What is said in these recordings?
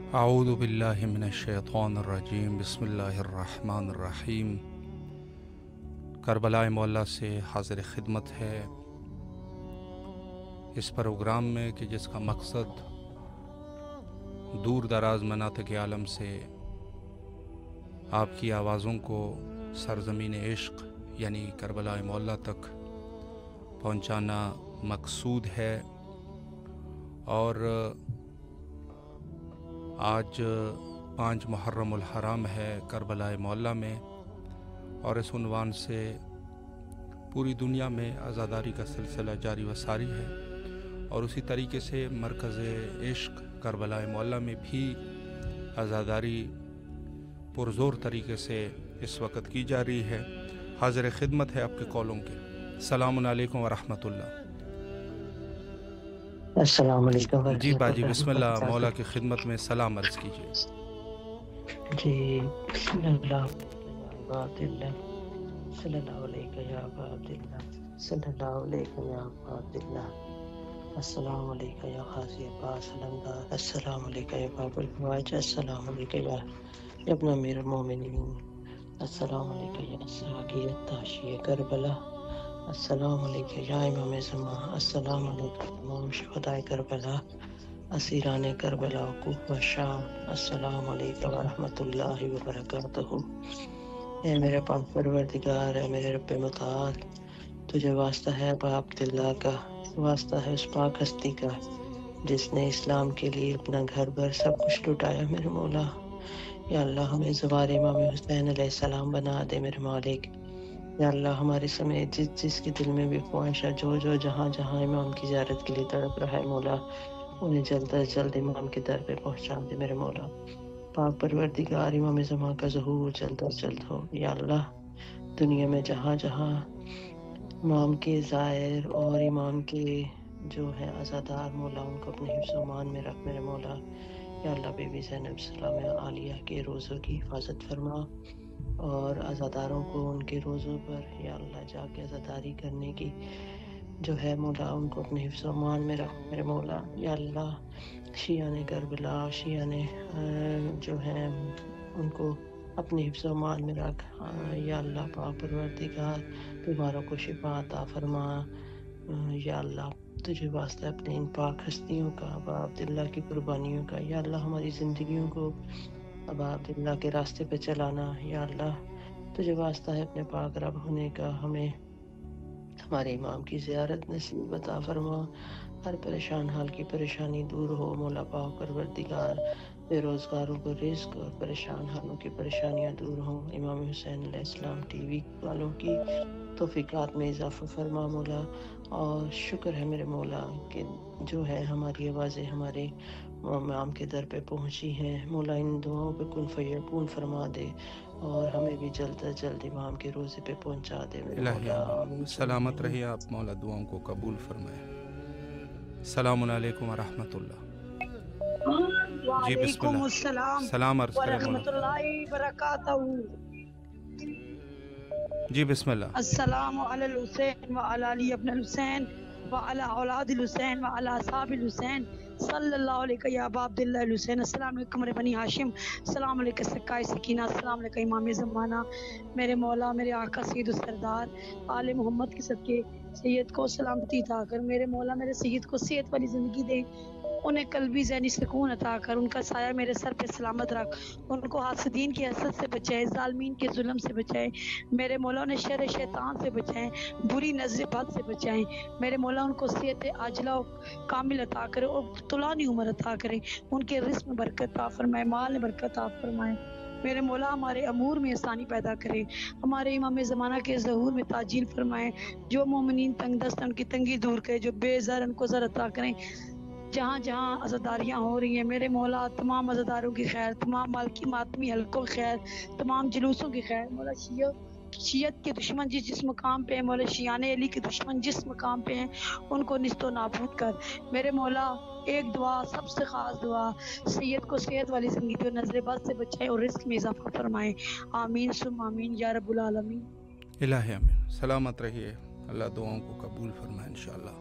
اعوذ باللہ من الشیطان الرجیم، بسم اللہ الرحمن الرحیم۔ کربلا معلیٰ سے حاضر خدمت ہے اس پروگرام میں کہ جس کا مقصد دور دراز مناطق عالم سے آپ کی آوازوں کو سرزمین عشق یعنی کربلا معلیٰ تک پہنچانا مقصود ہے۔ اور آج 5 محرم الحرام ہے کربلا معلیٰ میں، اور اس عنوان سے پوری دنیا میں عزاداری کا سلسلہ جاری و ساری ہے، اور اسی طریقے سے مرکز عشق کربلا معلیٰ میں بھی عزاداری پرزور طریقے سے اس وقت کی جا رہی ہے۔ حاضر خدمت ہے آپ کے کالوں کے۔ السلام علیکم ورحمۃ اللہ۔ السلام علیکم جی باجی بسم اللہ، مولا کی خدمت میں سلام عرض کیجیے۔ جی بسم اللہ عباد اللہ صلی اللہ علیہ یا عباد اللہ صلی اللہ علیہ یا عباد اللہ۔ السلام علیکم یا غازی عباس علمدار، السلام علیکم یا باب الفواج، السلام علیکم یا ابن امیر المومنین، السلام علیکم یا ساقی التاشی کربلا، السلام علیکم یا امام زمان، السلام علیکم امام شہدائے کربلا، اسیران کربلا وقوف و شام، السلام علیکم ورحمۃ اللہ وبرکاتہ۔ اے میرے پاک پروردگار، اے میرے رب متعال، تجھے واسطہ ہے باپ عبداللہ کا، واسطہ ہے اس پاک ہستی کا جس نے اسلام کے لیے اپنا گھر بھر سب کچھ لٹایا۔ میرے مولا یا اللہ ہمیں زوار امام حسین علیہ السلام بنا دے میرے مالک۔ یا اللہ ہمارے سمیت جس جس کے دل میں بھی خواہش ہے، جو جو جہاں جہاں امام کی زیارت کے لیے تڑپ رہا ہے مولا، انہیں جلد از جلد امام کے در پہ پہنچا دے میرے مولا۔ پاک پروردگار امام زمان کا ظہور جلد از جلد ہو۔ یا اللہ دنیا میں جہاں جہاں امام کے زائر اور امام کے جو ہے عزادار مولا، ان کو اپنے حفظ و امان میں رکھ میرے مولا۔ یا اللہ بی بی زینب سلام عالیہ کے روزوں کی حفاظت فرما، اور عزاداروں کو ان کے روزوں پر یا اللہ جا کے عزاداری کرنے کی جو ہے مولا ان کو اپنے حفظ و امان میں رکھ میرے مولا۔ یا اللہ شیعہ نے کربلا، شیعہ نے جو ہے ان کو اپنے حفظ و امان میں رکھ۔ یا اللہ پاک پروردگار بیماروں کو شفا عطا فرما۔ یا اللہ تجھے واسطہ اپنے ان پاک ہستیوں کا، ابا عبداللہ کی قربانیوں کا، یا اللہ ہماری زندگیوں کو ابا عبداللہ کے راستے پہ چلانا۔ یا اللہ تجھے واسطہ ہے اپنے پاک رب ہونے کا، ہمیں ہمارے امام کی زیارت نصیب عطا فرما۔ ہر پریشان حال کی پریشانی دور ہو مولا پاک پروردگار، بے روزگاروں کو رزق اور پریشان حالوں کی پریشانیاں دور ہوں۔ امام حسین علیہ السلام ٹی وی والوں کی توفیقات میں اضافہ فرما مولا۔ اور شکر ہے میرے مولا کہ جو ہے ہماری آوازیں ہمارے امام کے در پہ پہنچی ہیں مولا، ان دعاؤں پہ کن فیکون فرما دے، اور ہمیں بھی جلد از جلد امام کے روزے پہ پہنچا دے میرے الہی مولا۔ آمین۔ سلامت رہیے آپ، مولا دعاؤں کو قبول فرمائے۔ السلام علیکم ورحمۃ اللہ۔ جی بسم وعلیکم اللہ، السلام سلام عرض کریں مولا۔ ورحمۃ اللہ وبرکاتہ۔ جی بسم اللہ۔ السلام علی الحسین وعلی علی ابن الحسین وعلی اولاد الحسین وعلی اصحاب الحسین صلی اللہ علیہ یا ابا عبداللہ الحسین۔ السلام علیکم میرے بنی ہاشم، السلام علیکم سکائے سکینہ، السلام علیکم امام زمانہ میرے مولا، میرے آقا سید السردار آل محمد کے صدقے سید کو سلامتی عطا کر میرے مولا، میرے سید کو صحت والی زندگی دے، انہیں قلبی ذہنی سکون عطا کر، ان کا سایہ میرے سر پہ سلامت رکھ، ان کو حاسدین کی حسد سے بچائے، ظالمین کے ظلم سے بچائے میرے مولا، انہیں شر شیطان سے بچائیں، بری نظر بد سے بچائیں میرے مولا، ان کو صحت عاجلہ و کامل عطا کرے اور طولانی عمر عطا کرے، ان کے رزق میں برکت عطا فرمائے، مال میں برکت عطا فرمائے میرے مولا، ہمارے امور میں آسانی پیدا کرے، ہمارے امام زمانہ کے ظہور میں تعجیل فرمائے، جو مومنین تنگ دست ان کی تنگی دور کرے، جو بے زر ان کو زر عطا کریں، جہاں جہاں عزاداریاں ہو رہی ہیں میرے مولا، تمام عزاداروں کی خیر، تمام مالکی ماتمی حلقوں کی خیر، تمام جلوسوں کی خیر مولا، شیعت کے دشمن جس مقام پہ ہیں مولا، شیعان علی کے دشمن جس مقام پہ ہیں ان کو نیست و نابود کر میرے مولا۔ ایک دعا، سب سے خاص دعا، سید کو صحت والی زندگی اور نظر بد سے بچائے اور رزق میں اضافہ فرمائے، آمین ثم آمین یا رب العالمین۔ الہی آمین۔ سلامت رہیے، اللہ دعاؤں کو قبول فرمائے انشاءاللہ۔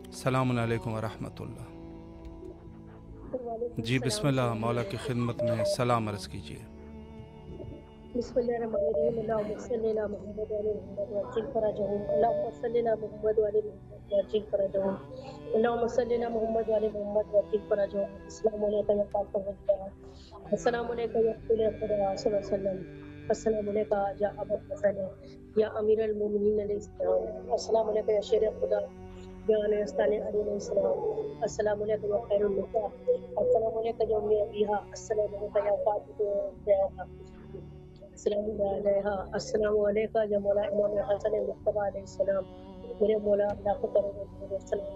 السلام علیکم ورحمۃ اللہ۔ جی بسم اللہ، مولا کی خدمت میں سلام عرض کیجیے۔ بسم اللہ الرحمن الرحیم، اللہم صلی علی محمد وعلی محمد وعجل فرجہم، اللہم صلی علی محمد وعلی محمد وعجل فرجہم، اللہم صلی علی محمد وعلی محمد وعجل فرجہم۔ السلام علیکم یا پاک پروردگار، السلام علیکم یا رسول خدا صلی اللہ علیہ وسلم، السلام علیکم یا ابا الحسن یا امیر المومنین علیہ السلام، السلام علیکم یا شیر خدا بیان استانی علیہ السلام، السلام علیکم یا خیر النساء، السلام علیکم یا امی ابیہا، السلام علیکم یا فاطمہ، السلام علیکہ، السلام علیکم یا مولا امام حسن مصطفیٰ علیہ السلام، میرے مولا لاکھوں کروڑوں السلام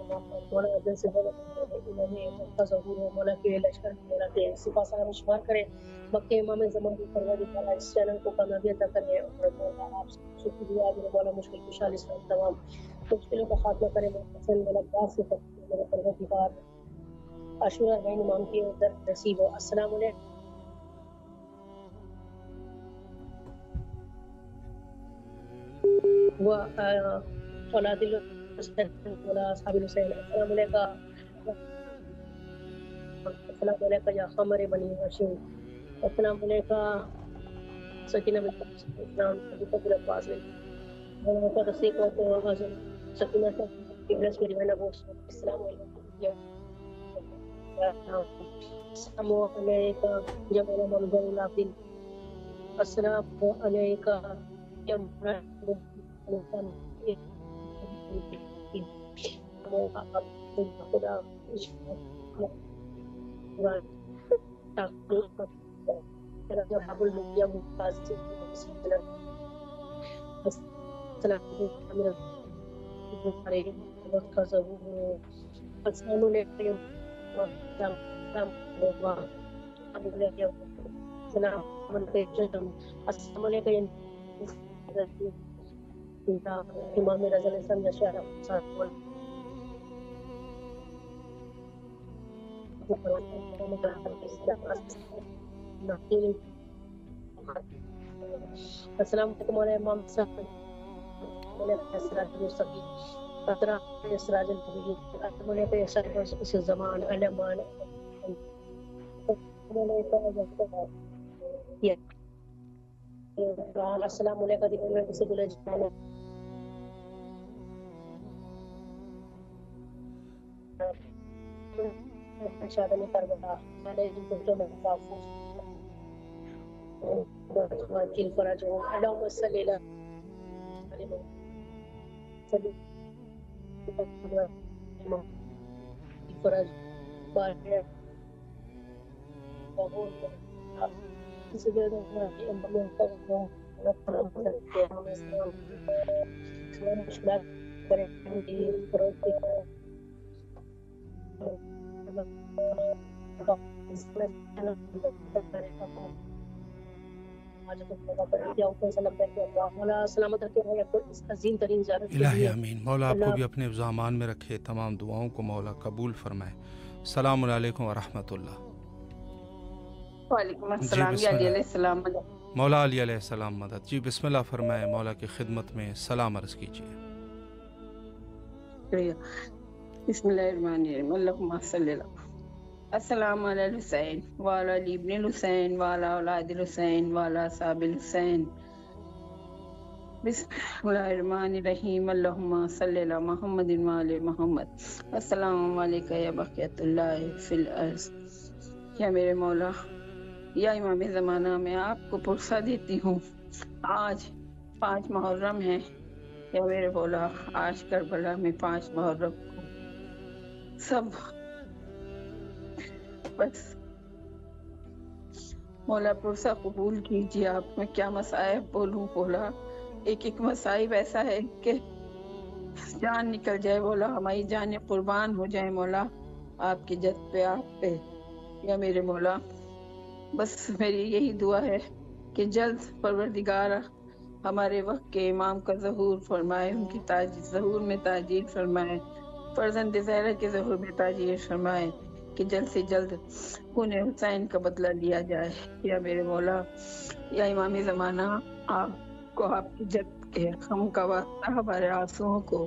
مولا عبد سے امام کا ظہور ہو، مولا کے لشکر مولا کے صفا سلام شمار کرے، مکہ امام زمان کی پروردگار اس چینل کو کامیابی عطا کرے، اور مولا آپ سے شکریہ میرے مولا مشکل کشا علیہ السلام تمام مشکلوں کا خاتمہ کرے، حسن مولا باس سے میرے پروردگار عاشورہ بین امام کی در نصیب ہو۔ السلام علیکم و اولاد الحسین ولا اصحاب الحسین، السلام علیکم، السلام علیکم یا خمر بنی ہاشم، السلام علیکم سکینہ بنت اسلام حضرت العباس مولانا کا تصدیق و حاضر سکینہ صاحب ابلیس میری بہن ابو السلام علیکم، السلام علیکم یا مولانا محمد العابدین، السلام علیکم یا مولانا خدا السلام علیکم امام رضا علیہ السلام نشارہ السلام علیکم مولانا امام صاحب مولانا سراج المستقیم قطرہ سراج الحبیب مولانا شریف اس زمان علمان السلام علیکم دیگر کسی دلے جانا شادی کربلا میں جو میں کافو وکیل فرج ہوں، اللہم صلی علیہ فرج بارے کسی جگہ مشکلات کریں گے الہی امین۔ مولا آپ کو بھی اپنے ذہان میں رکھے، تمام دعاؤں کو مولا قبول فرمائے۔ السلام علیکم ورحمۃ اللہ۔ وعلیکم السلام یا علیہ السلام مولا علی علیہ السلام مدد۔ جی بسم اللہ فرمائے، مولا کی خدمت میں سلام عرض کیجیے۔ بسم اللہ الرحمن الرحیم، اللہم صلی اللہ السلام علی الحسین وعلی علی ابن الحسین وعلی اولاد الحسین وعلی اصحاب الحسین، بسم اللہ الرحمن الرحیم، اللہم صلی علی محمد وعلی محمد، السلام علیکم یا بقیت اللہ فی الارض۔ یا میرے مولا یا امام زمانہ، میں آپ کو پرسہ دیتی ہوں، آج 5 محرم ہے، یا میرے مولا آج کربلا میں 5 محرم کو سب بس مولا پرسہ قبول کیجیے۔ آپ میں کیا مصائب بولوں مولا، ایک مصائب ایسا ہے کہ جان نکل جائے مولا، ہماری جانیں قربان ہو جائے مولا آپ کی جد پہ، آپ پہ یا میرے مولا۔ بس میری یہی دعا ہے کہ جلد پروردگار ہمارے وقت کے امام کا ظہور فرمائے، ان کی ظہور میں تاجیل فرمائے، فرزند زہرا کے ظہور میں تاجیل فرمائے، کہ جلد سے جلد خون حسین کا بدلہ لیا جائے یا میرے مولا۔ یا امام زمانہ، آپ کو آپ کی جد کے ہم کا واسطہ ہمارے آنسوؤں کو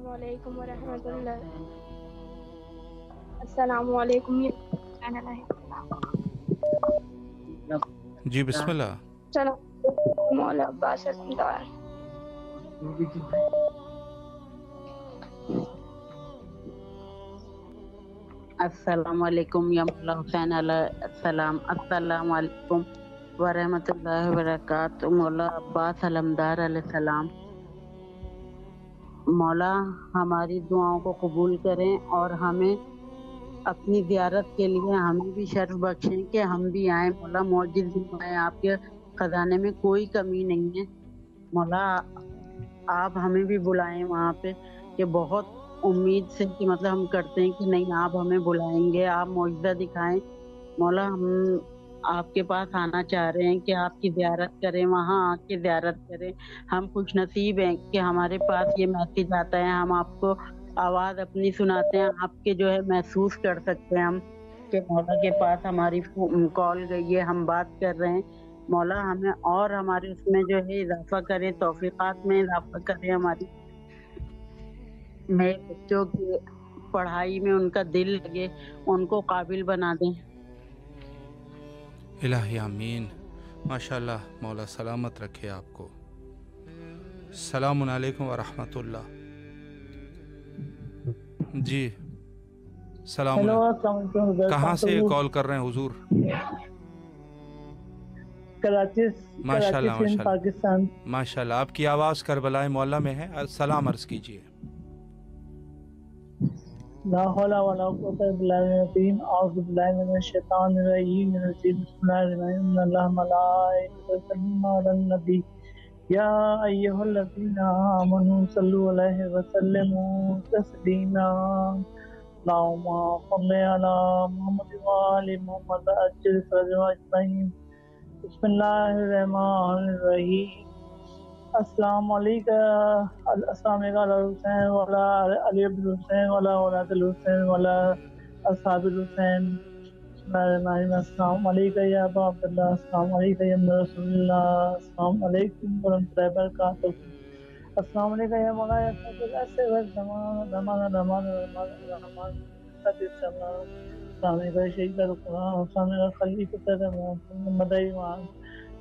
السلام علیکم ورحمۃ اللہ. السلام علیکم. جی بسم اللہ. السلام مولا عباس الحمدار. السلام علیکم یا مولا حسین علیہ السلام. السلام علیکم ورحمۃ اللہ وبرکاتہ. مولا عباس علمدار علیہ السلام. مولا ہماری دعاؤں کو قبول کریں اور ہمیں اپنی زیارت کے لیے ہمیں بھی شرف بخشیں کہ ہم بھی آئیں. مولا معجز ہیں آپ کے خزانے میں کوئی کمی نہیں ہے. مولا آپ ہمیں بھی بلائیں وہاں پہ کہ بہت امید سے کہ مطلب ہم کرتے ہیں کہ نہیں آپ ہمیں بلائیں گے, آپ معجزہ دکھائیں. مولا ہم آپ کے پاس آنا چاہ رہے ہیں کہ آپ کی زیارت کریں, وہاں آ کے زیارت کریں. ہم خوش نصیب ہیں کہ ہمارے پاس یہ میسیج آتا ہے, ہم آپ کو آواز اپنی سناتے ہیں, آپ کے جو ہے محسوس کر سکتے ہیں ہم کہ مولا کے پاس ہماری کال گئی ہے, ہم بات کر رہے ہیں. مولا ہمیں اور ہمارے اس میں جو ہے اضافہ کرے, توفیقات میں اضافہ کرے, ہماری میرے بچوں کی پڑھائی میں ان کا دل لگے, ان کو قابل بنا دیں. الہی آمین. ماشاءاللہ, مولا سلامت رکھے آپ کو. السلام علیکم ورحمۃ اللہ. جی السلام علیکم. کہاں سے کال کر رہے ہیں حضور؟ کراچی ماشاءاللہ سے ماشاءاللہ پاکستان. ماشاءاللہ. آپ کی آواز کربلائے مولا میں ہے. سلام عرض کیجیے. لا حول ولا قوة الا بالله. اعوذ بالله من الشیطان الرجیم. بسم اللہ الرحمن الرحیم. ان اللہ ملائکۃ یصلون علی النبی یا ایھا الذین آمنوا صلوا علیہ وسلموا تسلیما. اللهم صل علی محمد وآل محمد عجل فرجهم اجمعین. بسم اللہ الرحمن الرحیم. السلام علیکم. السلام علیکم حسین والا علی بن حسین والا اولاد الحسین والا اصحاب الحسین. بسم اللہ الرحمن الرحیم. السلام علیکم یا ابا عبداللہ. السلام علیکم یا رسول اللہ. السلام علیکم ورحمۃ اللہ وبرکاتہ. السلام علیکم یا مولانا السلام علیکم شہید القرآن. السلام علیکم خلیفۃ محمد ایمان.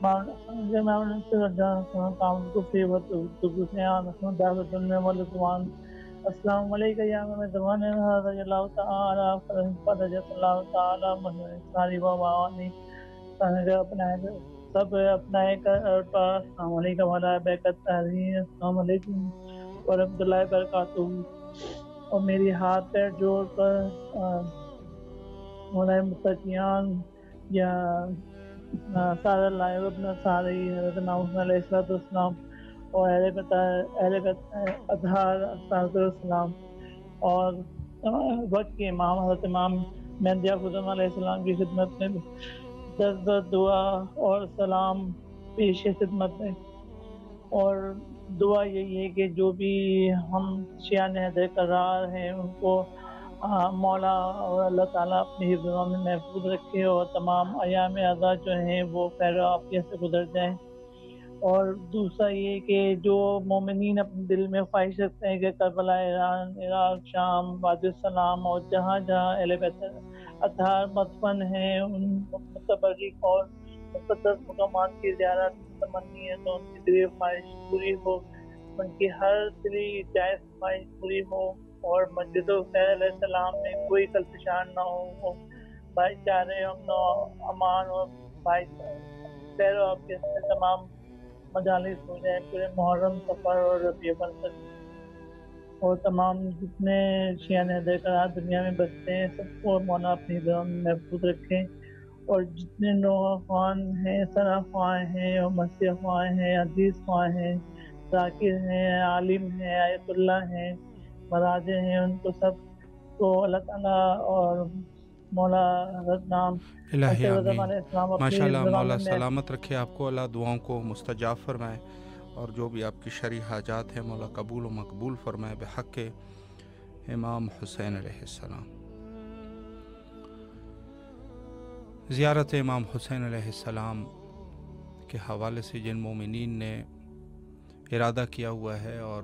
السلام علیکم یا زمان رضی اللہ تعالی فرجت اللہ تعالی مساری وانی سب اپنائے کر. السلام علیکم وعلیٰ بیکت تحریر. السلام علیکم ورحمۃ اللہ وبرکاتہ. اور میری ہاتھ پیر جوڑ کر مولانا متقیان یا سارا اللہ ابن ساری حضرت امام علیہ السلام اور اہل اطہار السلام اور وقت کے امام حضرت امام مہدی خزم علیہ السلام کی خدمت میں دس دعا اور سلام پیش خدمت میں. اور دعا یہی ہے کہ جو بھی ہم شیعہ حیدر قرار ہیں ان کو مولا اور اللہ تعالیٰ اپنی حفظ میں محفوظ رکھے اور تمام ایام آزاد جو ہیں وہ خیر عافیت سے گزر جائیں. اور دوسرا یہ کہ جو مومنین اپنے دل میں خواہش رکھتے ہیں کہ کربلا، ایران، عراق، شام، وادی السلام اور جہاں جہاں اہل بیت اطہار مدفن ہیں ان متبرک اور مقدس مقامات کی زیارت تمنی ہے تو ان کی دلی خواہش پوری ہو، ان کی ہر دلی جائز خواہش پوری ہو اور مسجد الخیر علیہ السلام میں کوئی کلفشان نہ ہو، بھائی چارے امن و امان اور بھائی خیر و عافیت سے تمام مجالس ہو جائیں پورے محرم، سفر اور ربیع الاول تک. اور تمام جتنے شیعہ حیدر قرار دنیا میں بستے ہیں سب کو مولا اپنی دعا میں محفوظ رکھیں. اور جتنے نوحہ خوان ہیں، ثنا خوان ہیں اور مسیح خوان ہیں، عزیز خوان ہیں، ذاکر ہیں، عالم ہیں، آیت اللہ ہیں، مراجع ہیں، ان کو سب کو اللہ تعالیٰ اور مولا حضرت نام الہی علیہ آمین. السلام اپنی ماشاءاللہ زبان مولا میں سلامت رکھے آپ کو. اللہ دعاؤں کو مستجاب فرمائے اور جو بھی آپ کی شرعی حاجات ہیں مولا قبول و مقبول فرمائے بحق امام حسین علیہ السلام. زیارت امام حسین علیہ السلام کے حوالے سے جن مومنین نے ارادہ کیا ہوا ہے اور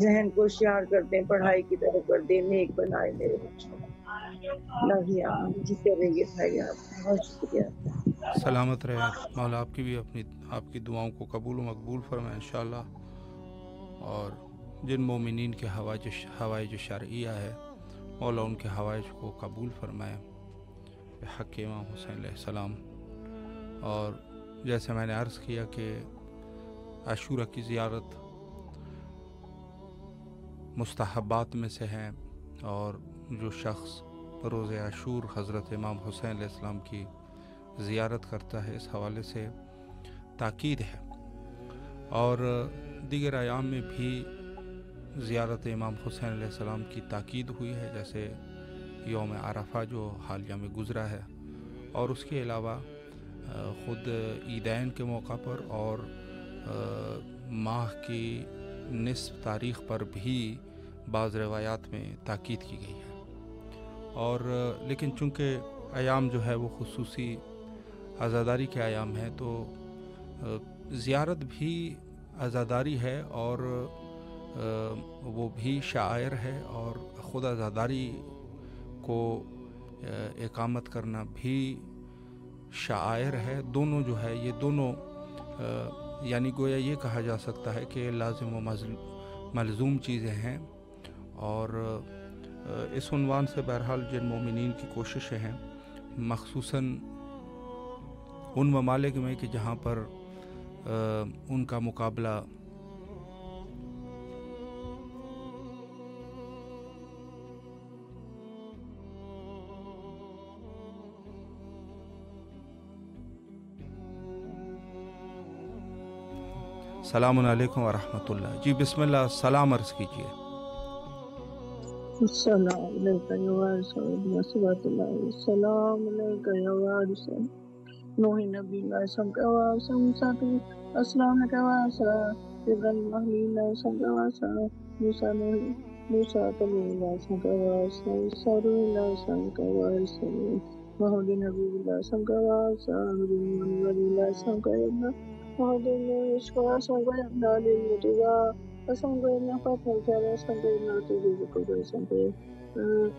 ذہن کو ہوشیار کر دیں، پڑھائی کی طرف کر دیں، نیک بنائے میرے بچوں کو۔ اللہ ہی آمین جی کر رہی ہے بھائی آپ، بہت شکریہ۔ سلامت رہے مولا، آپ کی بھی آپ کی دعاؤں کو قبول و مقبول فرمائے انشاءاللہ، اور جن مومنین کے حوائج شرعیہ ہے مولا ان کے حوائج کو قبول فرمائے بحق امام حسین علیہ السلام۔ اور جیسے میں نے عرض کیا کہ عاشورہ کی زیارت مستحبات میں سے ہیں، اور جو شخص روز عاشور حضرت امام حسین علیہ السلام کی زیارت کرتا ہے، اس حوالے سے تاکید ہے۔ اور دیگر ایام میں بھی زیارت امام حسین علیہ السلام کی تاکید ہوئی ہے، جیسے یوم عرفہ جو حالیہ میں گزرا ہے، اور اس کے علاوہ خود عیدین کے موقع پر اور ماہ کی نصف تاریخ پر بھی بعض روایات میں تاکید کی گئی ہے۔ اور لیکن چونکہ ایام جو ہے وہ خصوصی عزاداری کے ایام ہیں، تو زیارت بھی عزاداری ہے، اور وہ بھی شاعر ہے، اور خود عزاداری کو اقامت کرنا بھی شاعر ہے۔ دونوں جو ہے یہ دونوں یعنی گویا یہ کہا جا سکتا ہے کہ لازم و ملزوم چیزیں ہیں۔ اور اس عنوان سے بہرحال جن مومنین کی کوششیں ہیں، مخصوصاً ان ممالک میں کہ جہاں پر ان کا مقابلہ السلام علیکم ورحمۃ اللہ۔ جی بسم اللہ، سلام عرض کیجیے۔ السلام علیکم یا وارث نصرت اللہ، السلام علیکم یا وارث نوح نبی اللہ سم کا وارث موسیٰ، السلام علیکم یا وارث ابراہیم اللہ سم کا وارث موسیٰ، موسیٰ اللہ سم کا وارث عیسیٰ اللہ سم کا وارث محمد نبی اللہ سم کا وارث ولی اللہ سم کا محمد عشقہ سم کا علی متضا اسم کو اتنا فتح چاہے اسم کو اتنا تجھے کو اسم کو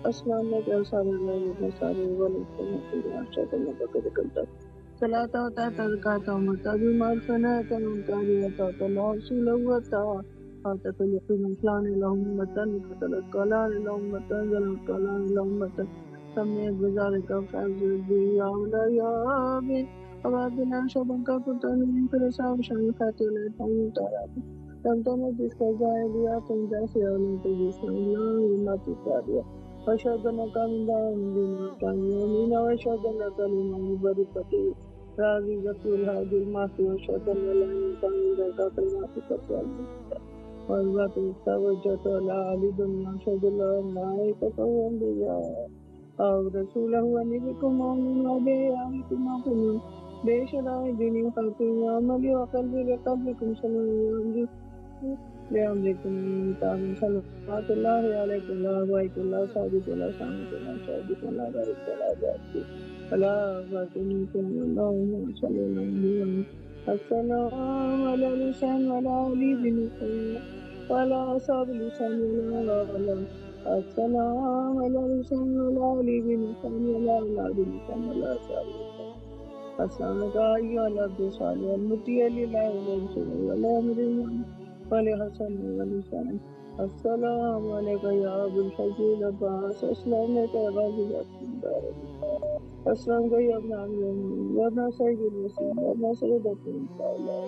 اسلام میں کیا سارے لوگ اتنے سارے والد کو مطلع شاید اللہ بکر کرتا صلاة ہوتا تذکاتا مرتبی مرفنہ تنمتاریتا اللہ رسول ہوتا آتا فلقی منفلان الہمتن فتلقلان الہمتن ذلقلان الہمتن سمیت بذارک فعزر بھی آمدہ یا آمین عبادنا شبن کا فتنین فرسام شان خاتی لیتاؤں تارابی تمہیں جس کا جائے دیا تم جیسے علم تو جس نے اللہ ماتی کیا وشہدنا کا من دعا من دینا کامی امینہ وشہدنا کا لمن برکتی راضی ذکر الحادی الماتی وشہدنا لہن کا من دعا کلماتی کتوال وعزبات استوجت علی علی دنیا شہد اللہ اللہ تفہم بجا اور رسولہ ونبکم آمین وبے آمکم آمین بے شدائی دینی خلقی عملی وقلبی لقلبکم سلام علیکم تعظیم صلوات اللہ علیکم اللہ وعلیکم اللہ صادق اللہ سامت اللہ صادق اللہ بارک اللہ جاتی اللہ باطنیکم اللہم صلی اللہ علیہ وسلم السلام علی الحسین وعلی علی بن حسین وعلی اصحاب الحسین وعلی السلام علی الحسین وعلی علی بن حسین وعلی اولاد الحسین وعلی اصحاب الحسین السلام علیکم یا عبد صالح المطیع للہ ورسول اللہ مریم حسن والحسین السلام علیکم یا ابو الفضل عباس السلام علیکم یا غازی الدار السلام علیکم یا ابن عمین یا ابن سید المسلم یا ابن سید اللہ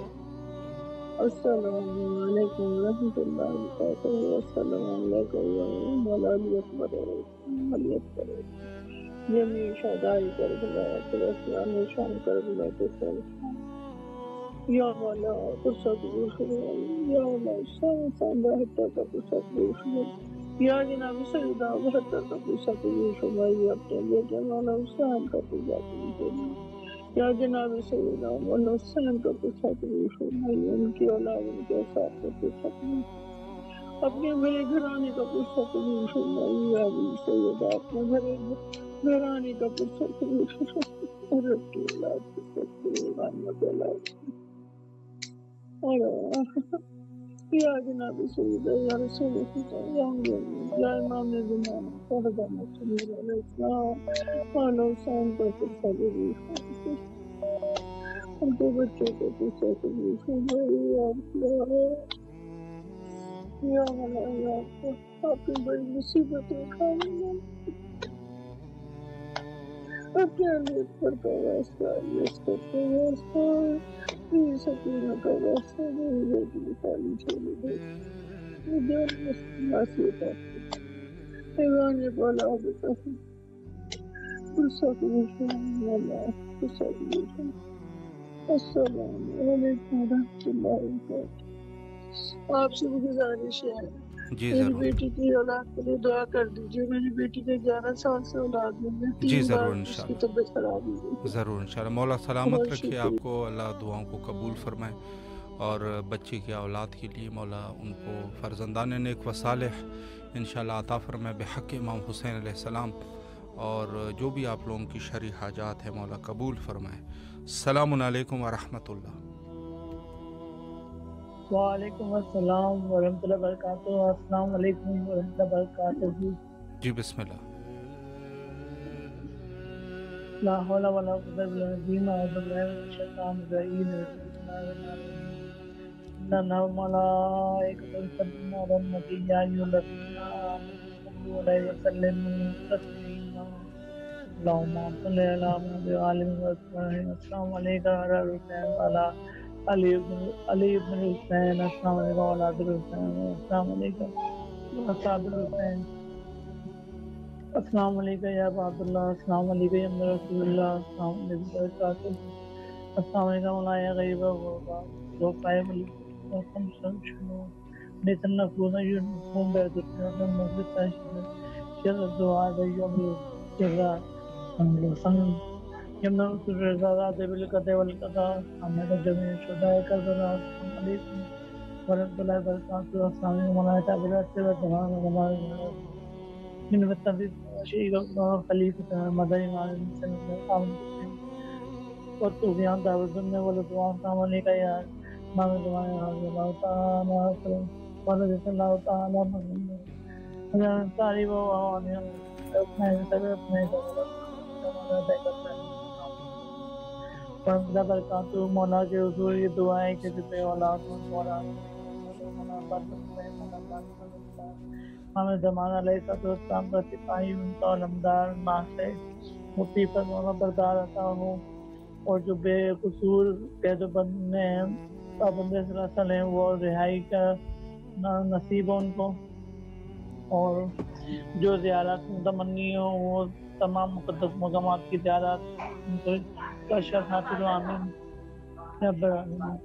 السلام علیکم ورحمۃ اللہ وبرکاتہ السلام علیکم یا علی اکبر علی اکبر جمیع شہداء کربلا السلام شان کربلا کے یا مولا فرصت روشنی یا مولا سانبہ حتیٰ کا فرصت روشنی یا جناب سیدہ حتیٰ کا فرصت روشنی اپنے بیٹے مولا حسین کا فرصت روشنی یا جناب سیدہ مولا حسین کا فرصت روشنی ان کی اولاد ان کے ساتھ کا فرصت روشنی اپنے بھرے گھرانے کا فرصت روشنی یا سیدہ اپنے بھرے گھرانے کا فرصت روشنی رسول اللہ کی فرصت روشنی یا جناب سیدہ یا رسول اللہ یا امام زمان فرد مسلم علیہ السلام والا حسین پر صدری ہم تو بچوں کو پیچھے کبھی یا ملا آپ کی بڑی مصیبتیں کھانے اپنے لیے پر کا واسطہ اس کا واسطہ یہ سکینہ کا واسطہ میری بیٹی کی تعلیم چھوڑی دے مجھے نصیحت آتی ایوان بالا بتا فرصت مشہور اللہ فرصت مشہور السلام علیکم ورحمۃ اللہ وبرکاتہ. آپ سے گزارش ہے میری بیٹی کی اولاد کے لیے دعا کر دیجیے. میری بیٹی کے 11 سال سے اولاد نہیں ہے. جی ضرور انشاءاللہ. اس کی طبیعت خراب ہوئی ضرور انشاءاللہ. مولا سلامت رکھے آپ کو, اللہ دعاؤں کو قبول فرمائے, اور بچے کی اولاد کے لیے مولا ان کو فرزندان نیک و صالح انشاءاللہ عطا فرمائے بحق امام حسین علیہ السلام, اور جو بھی آپ لوگوں کی شرعی حاجات ہے مولا قبول فرمائے. السلام علیکم ورحمۃ اللہ. وعلیکم السلام ورحمۃ اللہ وبرکاتہ. السلام علیکم ورحمۃ اللہ وبرکاتہ. جی بسم اللہ. لا حول ولا قوة الا بالله اعوذ بالله من الشیطان الرجیم. ان الملائکۃ یصلون علی النبی یا ایھا الذین آمنوا صلوا علیہ وسلموا تسلیما. اللهم صل علی محمد وعلى آل محمد. السلام علیکم علی ابن الحسین. السلام علیکم اولاد الحسین. السلام علیکم اصحاب الحسین. السلام علیکم یا ابا عبداللہ. السلام علیکم یا رسول اللہ. السلام علیکم وبرکاتہ. السلام علیکم مولانا غیب و جو قائم الحکم شنو نیتن نفوذ یونفون بیدتنا مغلق شر الدعاء یوم جزا سن یمن رسول رضا بالقضاء والقضاء حمد جميع شهداء کربلا. السلام علیکم ورحمۃ اللہ وبرکاتہ. السلام علیکم مولانا تعبیرات سے تمام علماء من متفق شیخ خلیفۃ مدنی عالم سلام اور تو بیان دعوت دنیا والے دعا کام علی کا یار امام زمان اللہ تعالی صلی اللہ تعالی محمد تعریف و اپنے سب اپنے اللہ برکاتہ. مولا کے حضور یہ دعائیں کہ جتنے اولاد مولا ہمیں زمان علیہ السلام کا سپاہی ان کا علمدار ناصر مفتی پر مولا بردار عطا ہو, اور جو بے قصور قید و بند میں ہیں پابند سلاسل ہیں وہ رہائی کا نصیب ہو ان کو, اور جو زیارت متمنی ہو وہ تمام مقدس مقامات کی زیارت ان کو کاشف حاصل ہو. آمین رب العالمین.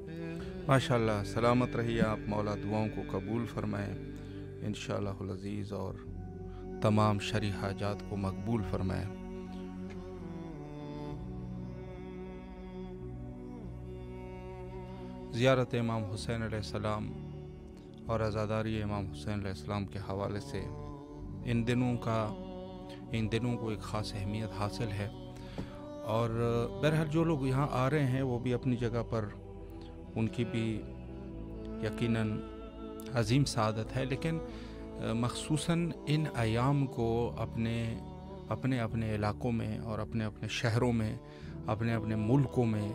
ماشاءاللہ. سلامت رہیے آپ, مولا دعاؤں کو قبول فرمائیں انشاءاللہ العزیز, اور تمام شرعی حاجات کو مقبول فرمائیں. زیارت امام حسین علیہ السلام اور عزاداری امام حسین علیہ السلام کے حوالے سے ان دنوں کو ایک خاص اہمیت حاصل ہے, اور بہرحال جو لوگ یہاں آ رہے ہیں وہ بھی اپنی جگہ پر ان کی بھی یقیناً عظیم سعادت ہے, لیکن مخصوصاً ان ایام کو اپنے علاقوں میں اور اپنے شہروں میں اپنے ملکوں میں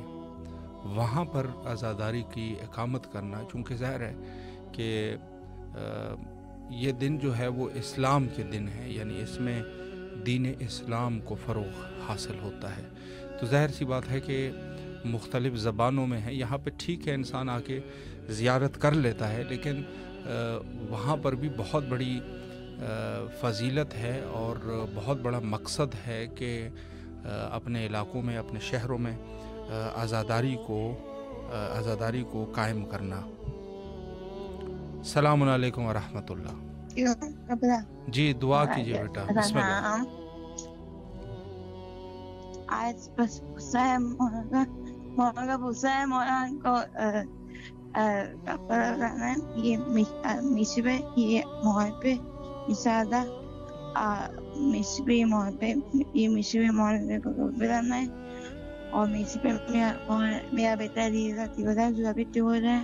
وہاں پر عزاداری کی اقامت کرنا, چونکہ ظاہر ہے کہ یہ دن جو ہے وہ اسلام کے دن ہے, یعنی اس میں دین اسلام کو فروغ حاصل ہوتا ہے. تو ظاہر سی بات ہے کہ مختلف زبانوں میں ہے, یہاں پہ ٹھیک ہے انسان آ کے زیارت کر لیتا ہے, لیکن وہاں پر بھی بہت بڑی فضیلت ہے اور بہت بڑا مقصد ہے کہ اپنے علاقوں میں اپنے شہروں میں عزاداری کو قائم کرنا. السلام علیکم ورحمۃ اللہ. جی دعا کیجیے بیٹا. بسم اللہ. آج بس مولانا حسین مولانا کو یہ مصبے یہ محبے مسادہ مصبے محبے یہ مصبے محبے کو بلانا ہے, اور مصبے میرا بیٹا جو ابھی ہو رہا ہے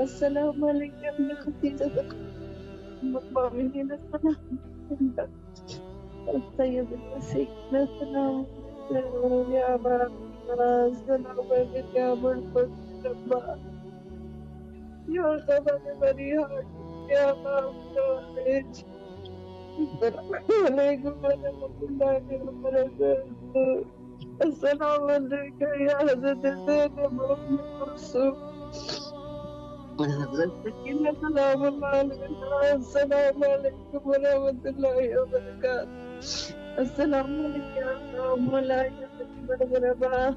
السلام عليك يا ابن خديجة المؤمنين السلام السيد المسيح السلام يا أبا السلام عليك يا أبا الفضل يا خبر بريها يا أبا الفضل السلام عليكم ورحمة الله وبركاته. السلام عليك يا حضرت زينب أم كلثوم حضرت سكينة سلام الله عليها. السلام عليكم ورحمة الله وبركاته. السلام عليك يا ملائكة الغرباء.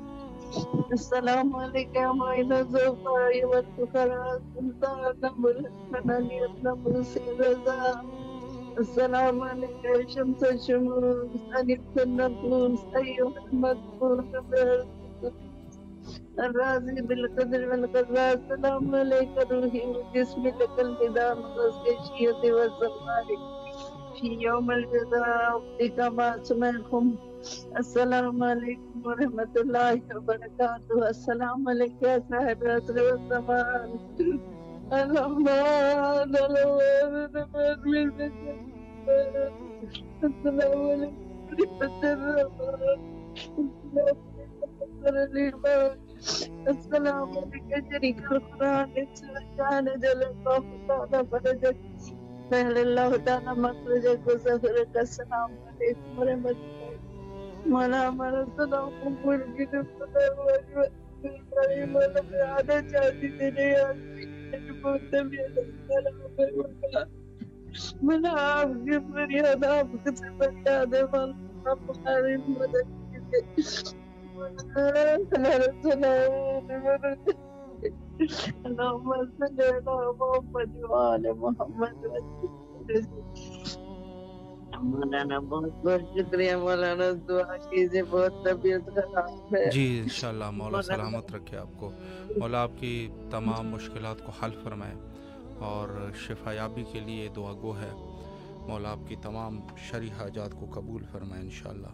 السلام عليك يا معين الزوفاء والفقراء سلطان ملحمن ابن مرسي رضا. السلام عليك يا شمس الشموس أنيس النفوس أيها المذكور الرازي بالقدر والقضاء. السلام عليك روحي وجسمي لك الهدى مغزك الشيئة والزمان في يوم الجزاء وقتك ما سمعكم. السلام عليكم ورحمة الله وبركاته. السلام عليك يا صاحب العصر والزمان. السلام عليكم السلام عليك شريك القرآن السلام جل الله تعالى فرجك سهل الله تعالى مخرجك وسفرك. السلام عليكم ورحمة الله مولا ہمارا سلام قبول کی نفسدار واجب مولا پیادہ چاہتی تیرے آدمی بہت طبیعت السلام منا آپ کی فریاد آپ کی فریاد ہے مولا آپ ہماری مدد کیجیے. اللهم صل على محمد وعلى محمد مولانا بہت بہت شکریہ مولانا. دعا کیجیے بہت طبیعت خراب ہے. جی انشاءاللہ مولا سلامت رکھے آپ کو. مولا آپ کی تمام مشکلات کو حل فرمائے اور شفا یابی کے لیے دعا گو ہے. مولا آپ کی تمام شرعی حاجات کو قبول فرمائے انشاءاللہ.